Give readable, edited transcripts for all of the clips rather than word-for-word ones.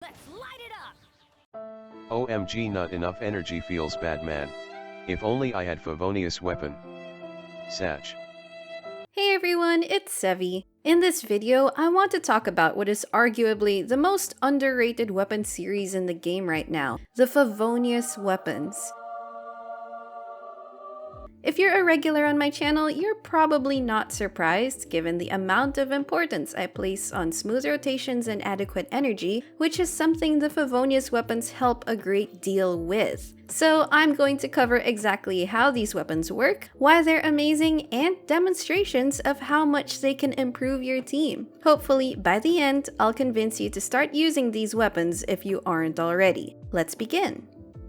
Let's light it up! OMG, not enough energy feels bad, man. If only I had Favonius Weapon. Satch. Hey everyone, it's Sevi. In this video, I want to talk about what is arguably the most underrated weapon series in the game right now, the Favonius Weapons. If you're a regular on my channel, you're probably not surprised given the amount of importance I place on smooth rotations and adequate energy, which is something the Favonius weapons help a great deal with. So I'm going to cover exactly how these weapons work, why they're amazing, and demonstrations of how much they can improve your team. Hopefully, by the end, I'll convince you to start using these weapons if you aren't already. Let's begin.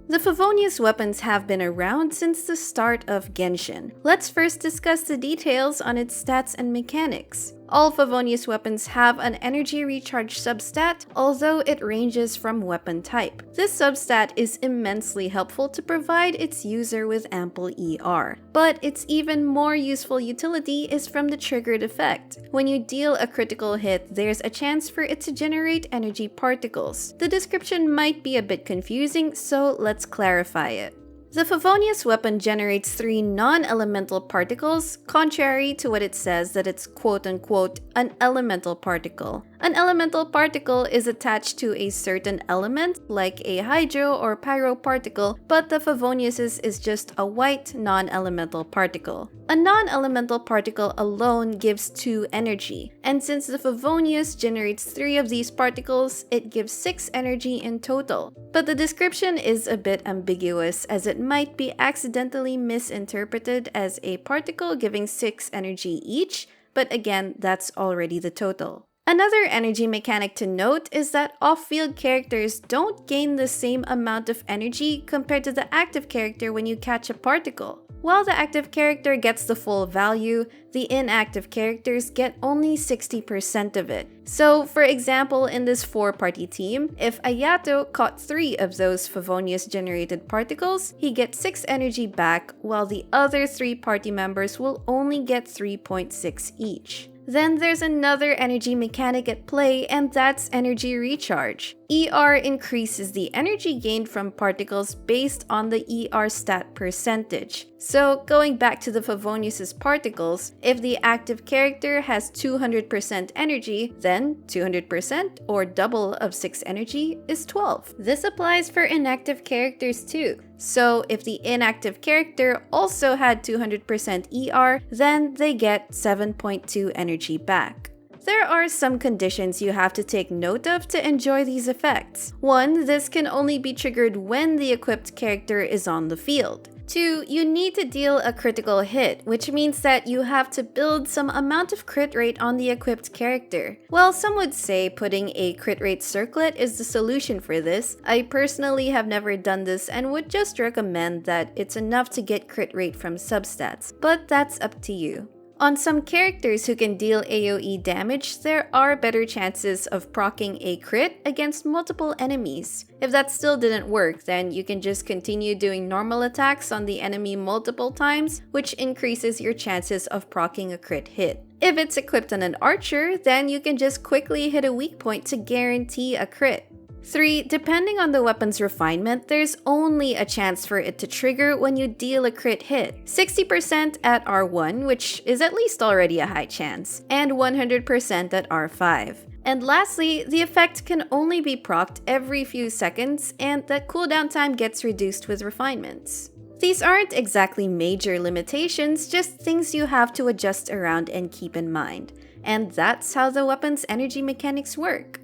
The Favonius weapons have been around since the start of Genshin. Let's first discuss the details on its stats and mechanics. All Favonius weapons have an energy recharge substat, although it ranges from weapon type. This substat is immensely helpful to provide its user with ample ER. But its even more useful utility is from the triggered effect. When you deal a critical hit, there's a chance for it to generate energy particles. The description might be a bit confusing, so let's clarify it. The Favonius weapon generates 3 non-elemental particles, contrary to what it says that it's quote-unquote an elemental particle. An elemental particle is attached to a certain element, like a hydro or pyro particle, but the Favonius's is just a white non-elemental particle. A non-elemental particle alone gives 2 energy, and since the Favonius generates 3 of these particles, it gives 6 energy in total. But the description is a bit ambiguous, as it might be accidentally misinterpreted as a particle giving 6 energy each, but again, that's already the total. Another energy mechanic to note is that off-field characters don't gain the same amount of energy compared to the active character when you catch a particle. While the active character gets the full value, the inactive characters get only 60% of it. So, for example, in this 4-party team, if Ayato caught 3 of those Favonius-generated particles, he gets 6 energy back, while the other 3 party members will only get 3.6 each. Then there's another energy mechanic at play, and that's energy recharge. ER increases the energy gained from particles based on the ER stat percentage. So, going back to the Favonius's particles, if the active character has 200% energy, then 200% or double of 6 energy is 12. This applies for inactive characters too. So, if the inactive character also had 200% ER, then they get 7.2 energy back. There are some conditions you have to take note of to enjoy these effects. 1, this can only be triggered when the equipped character is on the field. 2, you need to deal a critical hit, which means that you have to build some amount of crit rate on the equipped character. Well, some would say putting a crit rate circlet is the solution for this. I personally have never done this and would just recommend that it's enough to get crit rate from substats, but that's up to you. On some characters who can deal AoE damage, there are better chances of proccing a crit against multiple enemies. If that still didn't work, then you can just continue doing normal attacks on the enemy multiple times, which increases your chances of proccing a crit hit. If it's equipped on an archer, then you can just quickly hit a weak point to guarantee a crit. 3, depending on the weapon's refinement, there's only a chance for it to trigger when you deal a crit hit. 60% at R1, which is at least already a high chance, and 100% at R5. And lastly, the effect can only be procced every few seconds, and that cooldown time gets reduced with refinements. These aren't exactly major limitations, just things you have to adjust around and keep in mind. And that's how the weapon's energy mechanics work.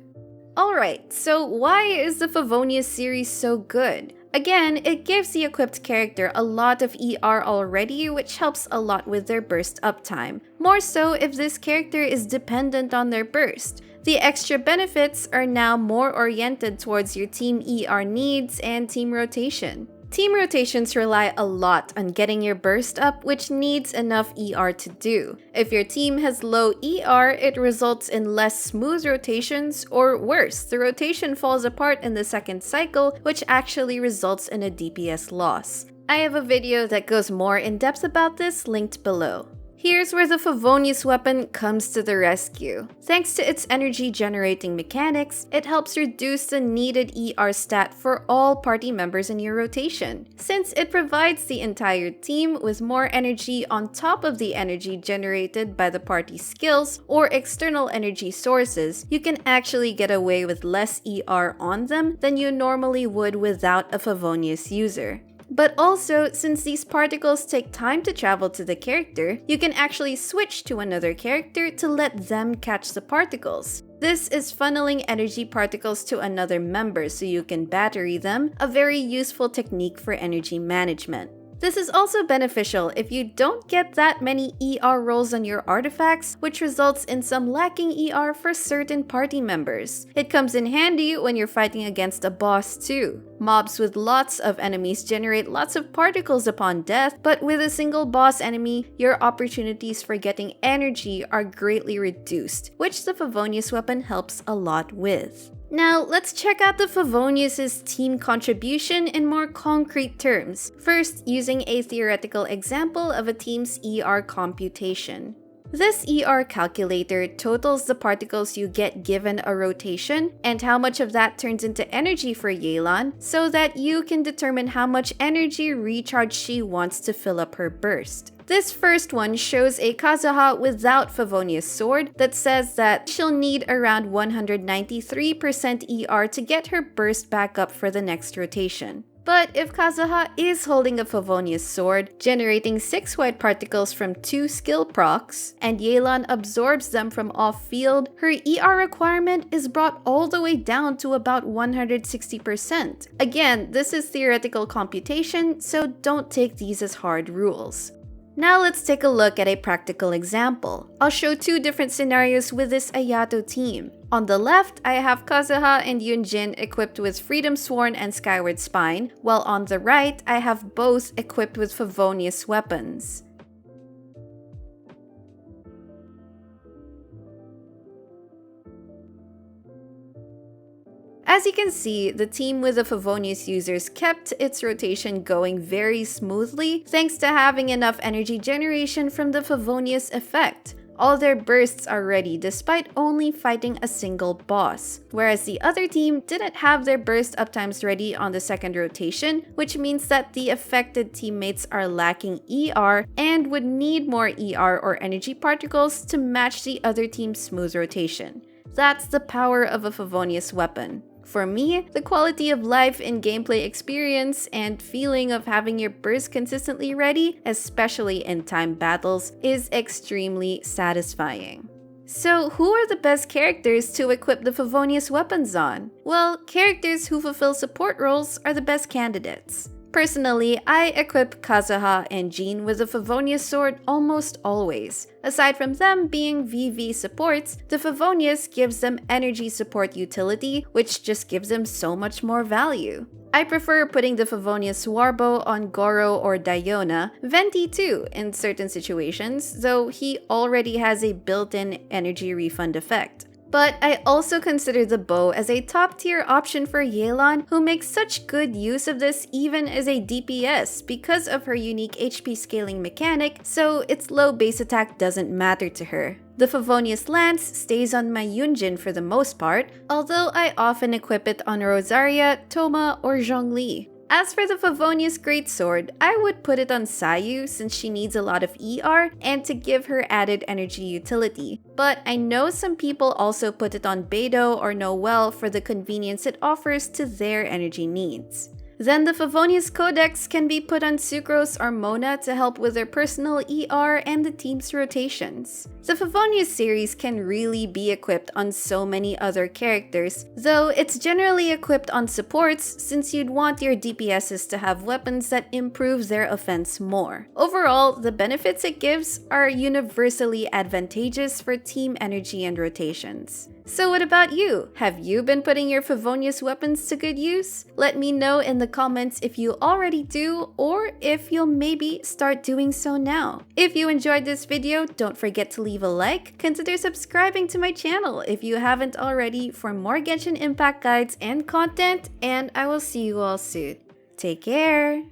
Alright, so why is the Favonius series so good? Again, it gives the equipped character a lot of ER already, which helps a lot with their burst uptime. More so if this character is dependent on their burst. The extra benefits are now more oriented towards your team ER needs and team rotation. Team rotations rely a lot on getting your burst up, which needs enough ER to do. If your team has low ER, it results in less smooth rotations, or worse, the rotation falls apart in the second cycle, which actually results in a DPS loss. I have a video that goes more in depth about this linked below. Here's where the Favonius weapon comes to the rescue. Thanks to its energy-generating mechanics, it helps reduce the needed ER stat for all party members in your rotation. Since it provides the entire team with more energy on top of the energy generated by the party's skills or external energy sources, you can actually get away with less ER on them than you normally would without a Favonius user. But also, since these particles take time to travel to the character, you can actually switch to another character to let them catch the particles. This is funneling energy particles to another member so you can battery them, a very useful technique for energy management. This is also beneficial if you don't get that many ER rolls on your artifacts, which results in some lacking ER for certain party members. It comes in handy when you're fighting against a boss too. Mobs with lots of enemies generate lots of particles upon death, but with a single boss enemy, your opportunities for getting energy are greatly reduced, which the Favonius weapon helps a lot with. Now, let's check out the Favonius' team contribution in more concrete terms, first using a theoretical example of a team's ER computation. This ER calculator totals the particles you get given a rotation and how much of that turns into energy for Yelan so that you can determine how much energy recharge she wants to fill up her burst. This first one shows a Kazuha without Favonius Sword that says that she'll need around 193% ER to get her burst back up for the next rotation. But if Kazuha is holding a Favonius Sword, generating 6 white particles from 2 skill procs, and Yelan absorbs them from off-field, her ER requirement is brought all the way down to about 160%. Again, this is theoretical computation, so don't take these as hard rules. Now let's take a look at a practical example. I'll show 2 different scenarios with this Ayato team. On the left, I have Kazuha and Yunjin equipped with Freedom Sworn and Skyward Spine, while on the right, I have both equipped with Favonius Weapons. As you can see, the team with the Favonius users kept its rotation going very smoothly thanks to having enough energy generation from the Favonius effect. All their bursts are ready despite only fighting a single boss, whereas the other team didn't have their burst uptimes ready on the second rotation, which means that the affected teammates are lacking ER and would need more ER or energy particles to match the other team's smooth rotation. That's the power of a Favonius weapon. For me, the quality of life in gameplay experience and feeling of having your burst consistently ready, especially in time battles, is extremely satisfying. So who are the best characters to equip the Favonius weapons on? Well, characters who fulfill support roles are the best candidates. Personally, I equip Kazuha and Jean with the Favonius sword almost always. Aside from them being VV supports, the Favonius gives them energy support utility, which just gives them so much more value. I prefer putting the Favonius Warbow on Goro or Diona, Venti too in certain situations, though he already has a built-in energy refund effect. But I also consider the bow as a top-tier option for Yelan, who makes such good use of this even as a DPS because of her unique HP scaling mechanic, so its low base attack doesn't matter to her. The Favonius Lance stays on my Yunjin for the most part, although I often equip it on Rosaria, Thoma, or Zhongli. As for the Favonius Greatsword, I would put it on Sayu since she needs a lot of ER and to give her added energy utility. But I know some people also put it on Beidou or Noelle for the convenience it offers to their energy needs. Then the Favonius Codex can be put on Sucrose or Mona to help with their personal ER and the team's rotations. The Favonius series can really be equipped on so many other characters, though it's generally equipped on supports since you'd want your DPSs to have weapons that improve their offense more. Overall, the benefits it gives are universally advantageous for team energy and rotations. So what about you? Have you been putting your Favonius weapons to good use? Let me know in the comments if you already do or if you'll maybe start doing so now. If you enjoyed this video, don't forget to leave a like, consider subscribing to my channel if you haven't already for more Genshin Impact guides and content, and I will see you all soon. Take care!